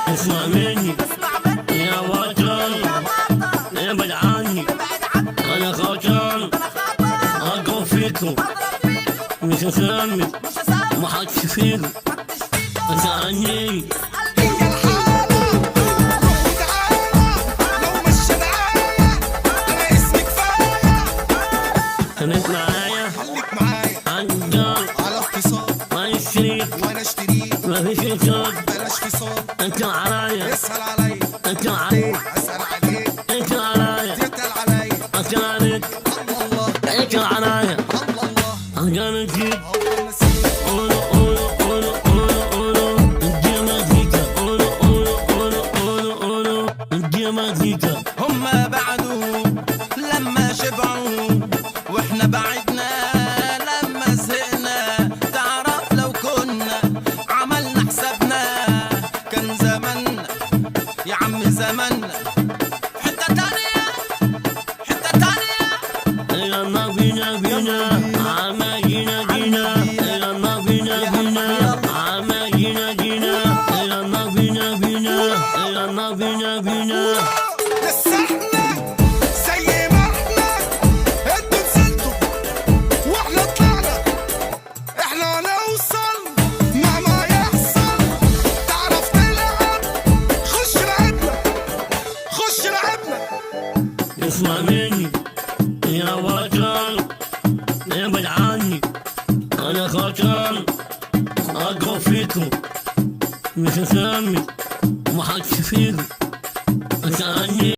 اسمع مني يا بطل، ابعد عني، انا خطر اقوى فيكم، مش هسمي محدش فيكم اسألني. خليك معايا عالجار على اختصار، وانا اشتريك مفيش اقتصاد، بلاش فصال، انت عليا اسأل عليا، انت عليك اسأل عليك، انت عليا تتقل عليا، اسأل عليك الله، انت عليا الله، انا نسيت قولوا قولوا قولوا قولوا قولوا ادي مزيكا، قولوا قولوا قولوا قولوا قولوا ادي مزيكا. هما بعدوا لما شبعوا واحنا بعدنا لما زهقنا، تعرف لو كنا عملنا حسابنا كان زماننا يا عم زماننا حتة تانية حتة تانية. يلا بينا بينا عما جينا جينا، يلا بينا بينا عما جينا جينا، يلا بينا بينا يلا بينا بينا. لسه احنا زي ما احنا، انتوا نزلتوا واحنا طلعنا، احنا هنوصل مهما يحصل، تعرف تلعب خش لعبنا خش لعبنا. اسمع مني يا بطل، ابعد عني، انا خطر اقوى فيكم، مش هسمي محدش فيكم